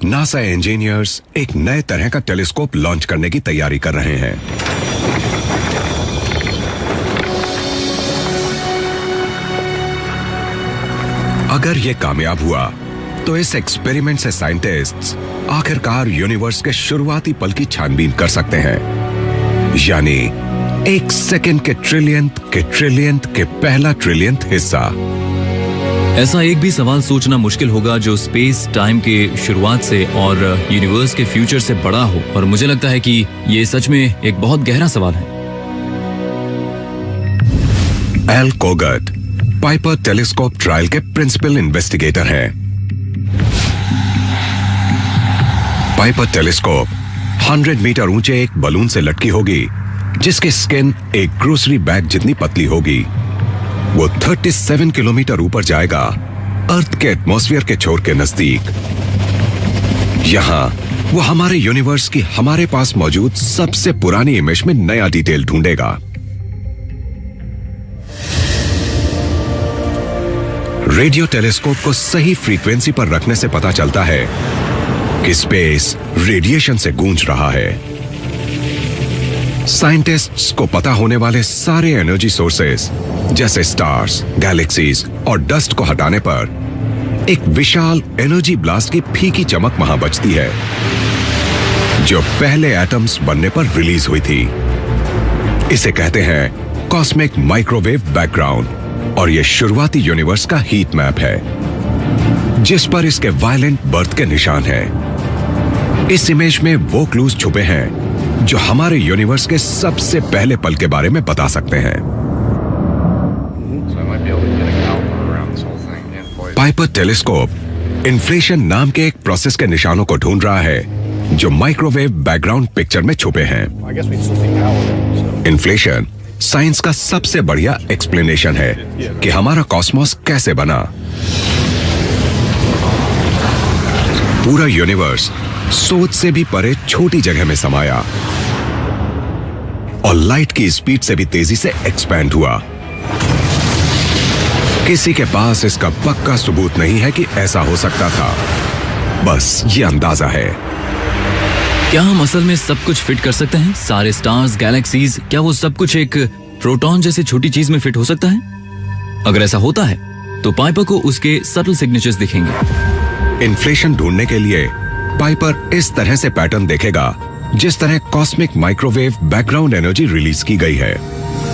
नासा इंजीनियर्स एक नए तरह का टेलीस्कोप लॉन्च करने की तैयारी कर रहे हैं। अगर यह कामयाब हुआ तो इस एक्सपेरिमेंट से साइंटिस्ट्स आखिरकार यूनिवर्स के शुरुआती पल की छानबीन कर सकते हैं, यानी एक सेकंड के ट्रिलियंथ के पहला ट्रिलियंथ हिस्सा। ऐसा एक भी सवाल सोचना मुश्किल होगा जो स्पेस टाइम के शुरुआत से और यूनिवर्स के फ्यूचर से बड़ा हो, और मुझे लगता है कि ये सच में एक बहुत गहरा सवाल है। एल कोगट पाइपर टेलीस्कोप ट्रायल के प्रिंसिपल इन्वेस्टिगेटर हैं। पाइपर टेलीस्कोप 100 मीटर ऊंचे एक बलून से लटकी होगी जिसकी स्किन एक ग्रोसरी बैग जितनी पतली होगी। वो 37 किलोमीटर ऊपर जाएगा, अर्थ के एटमॉस्फेयर के छोर के नजदीक। यहां वो हमारे यूनिवर्स की हमारे पास मौजूद सबसे पुरानी इमेज में नया डिटेल ढूंढेगा। रेडियो टेलीस्कोप को सही फ्रीक्वेंसी पर रखने से पता चलता है कि स्पेस रेडिएशन से गूंज रहा है। साइंटिस्ट्स को पता होने वाले सारे एनर्जी सोर्सेस जैसे स्टार्स, गैलेक्सीज और डस्ट को हटाने पर एक विशाल एनर्जी ब्लास्ट की फीकी चमक वहां बचती है जो पहले एटम्स बनने पर रिलीज हुई थी। इसे कहते हैं कॉस्मिक माइक्रोवेव बैकग्राउंड, और यह शुरुआती यूनिवर्स का हीट मैप है जिस पर इसके वायलेंट बर्थ के निशान हैं। इस इमेज में वो क्लूज छुपे हैं जो हमारे यूनिवर्स के सबसे पहले पल के बारे में बता सकते हैं। पाइपर टेलीस्कोप इन्फ्लेशन नाम के एक प्रोसेस के निशानों को ढूंढ रहा है जो माइक्रोवेव बैकग्राउंड पिक्चर में छुपे हैं। इन्फ्लेशन साइंस का सबसे बढ़िया एक्सप्लेनेशन है कि हमारा कॉस्मोस कैसे बना। पूरा यूनिवर्स सोच से भी परे छोटी जगह में समाया और लाइट की स्पीड से भी तेजी से एक्सपैंड हुआ। किसी के पास इसका पक्का सबूत नहीं है कि ऐसा हो सकता था, बस ये अंदाजा है। क्या हम असल में सब कुछ फिट कर सकते हैं? सारे स्टार्स, गैलेक्सीज, क्या वो सब कुछ एक प्रोटॉन जैसी छोटी चीज में फिट हो सकता है? अगर ऐसा होता है तो पाइपर को उसके सटल सिग्नेचर्स दिखेंगे। इन्फ्लेशन ढूंढने के लिए पाइपर इस तरह से पैटर्न देखेगा जिस तरह cosmic microwave background energy release की गई है।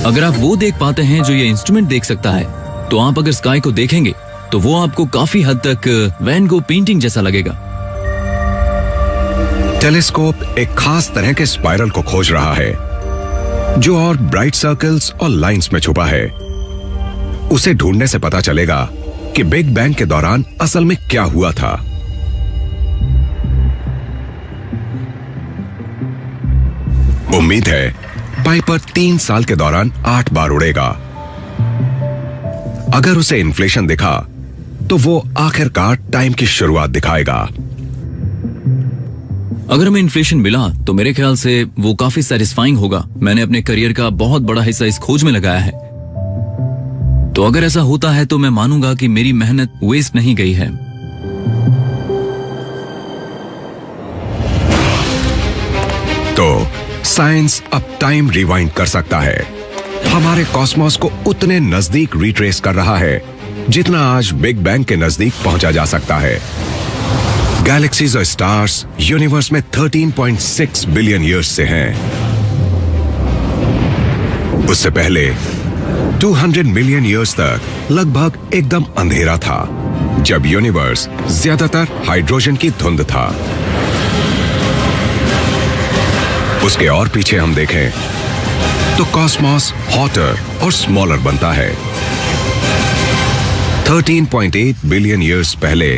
अगर आप वो देख पाते हैं जो ये इंस्ट्रूमेंट देख सकता है, तो आप अगर स्काई को देखेंगे तो वो आपको काफी हद तक वैन गो पेंटिंग जैसा लगेगा। टेलीस्कोप एक खास तरह के स्पाइरल को खोज रहा है जो और ब्राइट सर्कल्स और लाइंस में छुपा है। उसे ढूंढने से पता चलेगा कि बिग बैंग के दौरान असल में क्या हुआ था। उम्मीद है पाइपर 3 साल के दौरान 8 बार उड़ेगा। अगर उसे इन्फ्लेशन दिखा तो वो आखिरकार टाइम की शुरुआत दिखाएगा। अगर हमें इन्फ्लेशन मिला तो मेरे ख्याल से वो काफी सेटिस्फाइंग होगा। मैंने अपने करियर का बहुत बड़ा हिस्सा इस खोज में लगाया है, तो अगर ऐसा होता है तो मैं मानूंगा कि मेरी मेहनत वेस्ट नहीं गई है। तो साइंस अब टाइम रिवाइंड कर सकता है, हमारे कॉस्मोस को उतने नजदीक रिट्रेस कर रहा है जितना आज बिग बैंग के नजदीक पहुंचा जा सकता है। गैलेक्सीज और स्टार्स यूनिवर्स में 13.6 बिलियन ईयर्स से हैं। उससे पहले 200 मिलियन ईयर्स तक लगभग एकदम अंधेरा था, जब यूनिवर्स ज्यादातर हाइड्रोजन की धुंध था। उसके और पीछे हम देखें तो कॉस्मोस हॉटर और स्मॉलर बनता है। 13.8 बिलियन ईयर्स पहले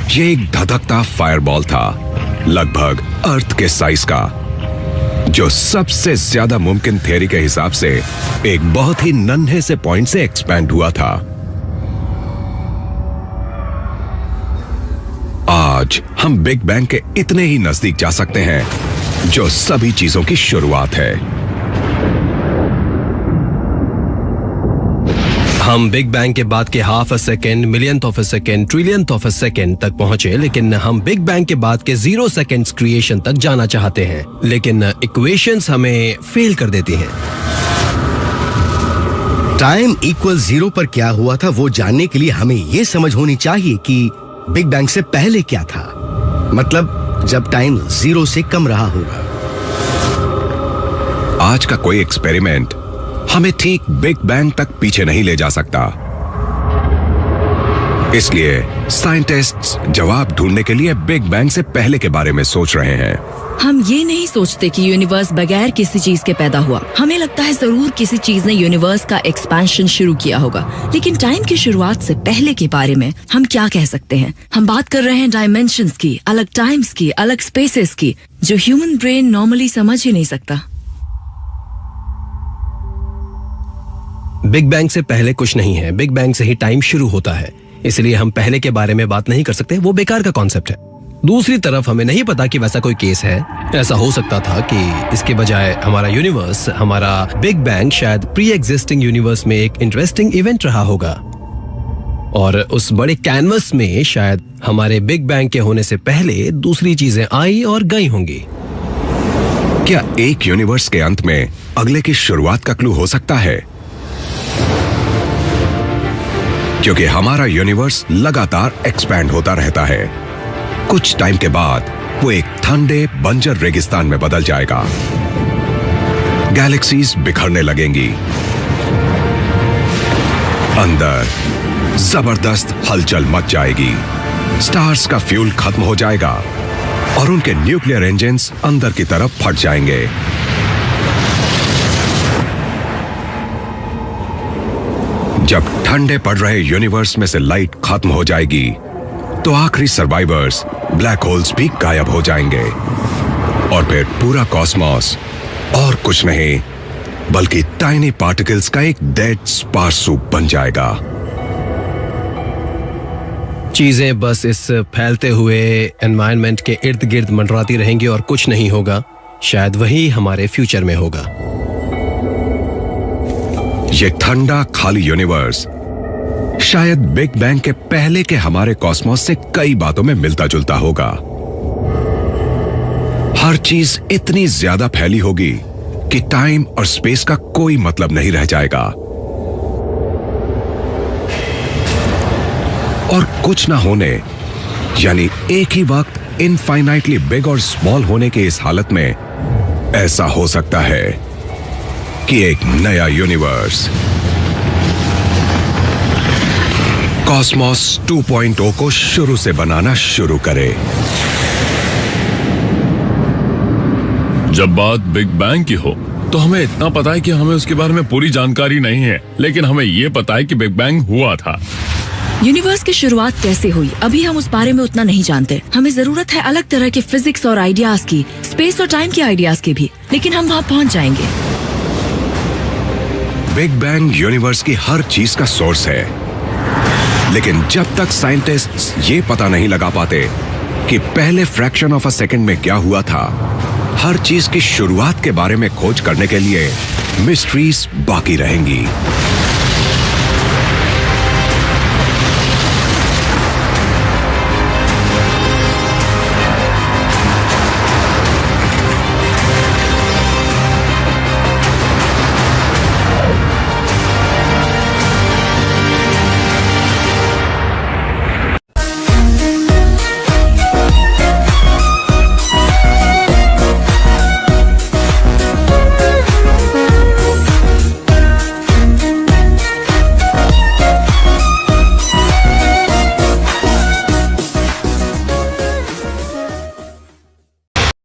यह एक धधकता फायरबॉल था, लगभग अर्थ के साइज का, जो सबसे ज्यादा मुमकिन थ्योरी के हिसाब से एक बहुत ही नन्हे से पॉइंट से एक्सपैंड हुआ था। आज हम बिग बैंग के इतने ही नजदीक जा सकते हैं जो सभी चीजों की शुरुआत है। हम बिग बैंग के बाद के half a second, millionth of a second, trillionth of a second तक पहुंचे, लेकिन हम बिग बैंग के बाद के 0 सेकेंड्स क्रिएशन तक जाना चाहते हैं, लेकिन इक्वेशंस हमें फेल कर देती हैं। टाइम इक्वल 0 पर क्या हुआ था वो जानने के लिए हमें ये समझ होनी चाहिए कि बिग बैंग से पहले क्या था, मतलब जब टाइम 0 से कम रहा होगा। आज का कोई एक्सपेरिमेंट हमें ठीक बिग बैंग तक पीछे नहीं ले जा सकता। इसलिए साइंटिस्ट्स जवाब ढूंढने के लिए बिग बैंग से पहले के बारे में सोच रहे हैं। हम ये नहीं सोचते कि यूनिवर्स बगैर किसी चीज के पैदा हुआ। हमें लगता है जरूर किसी चीज ने यूनिवर्स का एक्सपेंशन शुरू किया होगा, लेकिन टाइम की शुरुआत से पहले के बारे में हम क्या कह सकते हैं? हम बात कर रहे हैं डायमेंशंस की, अलग टाइम्स की, अलग स्पेसेस की, जो ह्यूमन ब्रेन नॉर्मली समझ ही नहीं सकता। बिग बैंग से पहले कुछ नहीं है, बिग बैंग से ही टाइम शुरू होता है, इसलिए हम पहले के बारे में बात नहीं कर सकते, वो बेकार का कॉन्सेप्ट है। दूसरी तरफ हमें नहीं पता कि वैसा कोई केस है। ऐसा हो सकता था कि इसके बजाय हमारा यूनिवर्स, हमारा बिग बैंग शायद प्री एग्जिस्टिंग यूनिवर्स में एक इंटरेस्टिंग इवेंट रहा होगा, और उस बड़े कैनवस में शायद हमारे बिग बैंग के होने से पहले दूसरी चीजें आई और गई होंगी। क्या एक यूनिवर्स के अंत में अगले की शुरुआत का क्लू हो सकता है? क्योंकि हमारा यूनिवर्स लगातार एक्सपैंड होता रहता है। कुछ टाइम के बाद वो एक ठंडे बंजर रेगिस्तान में बदल जाएगा। गैलेक्सीज बिखरने लगेंगी। अंदर जबरदस्त हलचल मच जाएगी। स्टार्स का फ्यूल खत्म हो जाएगा और उनके न्यूक्लियर इंजन्स अंदर की तरफ फट जाएंगे। जब ठंडे पड़ रहे यूनिवर्स में से लाइट खत्म हो जाएगी, तो आखिरी सर्वाइवर्स ब्लैक होल्स भी गायब हो जाएंगे और फिर पूरा कॉस्मॉस और कुछ नहीं बल्कि टाइनी पार्टिकल्स का एक डेड स्पार्स सूप बन जाएगा। चीजें बस इस फैलते हुए एनवायरनमेंट के इर्द गिर्द मंडराती रहेंगी और कुछ नहीं होगा। शायद वही हमारे फ्यूचर में होगा। ये ठंडा खाली यूनिवर्स शायद बिग बैंग के पहले के हमारे कॉस्मॉस से कई बातों में मिलता जुलता होगा। हर चीज इतनी ज्यादा फैली होगी कि टाइम और स्पेस का कोई मतलब नहीं रह जाएगा। और कुछ ना होने यानी एक ही वक्त इनफाइनाइटली बिग और स्मॉल होने की इस हालत में ऐसा हो सकता है कि एक नया यूनिवर्स कॉस्मॉस 2.0 को शुरू से बनाना शुरू करे। जब बात बिग बैंग की हो तो हमें इतना पता है कि हमें उसके बारे में पूरी जानकारी नहीं है, लेकिन हमें यह पता है कि बिग बैंग हुआ था। यूनिवर्स की शुरुआत कैसे हुई अभी हम उस बारे में उतना नहीं जानते। हमें जरूरत है अलग तरह के फिजिक्स और आइडियाज की, स्पेस और टाइम के आइडियाज की भी, लेकिन हम वहाँ पहुँच जाएंगे। बिग बैंग यूनिवर्स की हर चीज का सोर्स है, लेकिन जब तक साइंटिस्ट्स ये पता नहीं लगा पाते कि पहले फ्रैक्शन ऑफ अ सेकंड में क्या हुआ था, हर चीज की शुरुआत के बारे में खोज करने के लिए मिस्ट्रीज बाकी रहेंगी।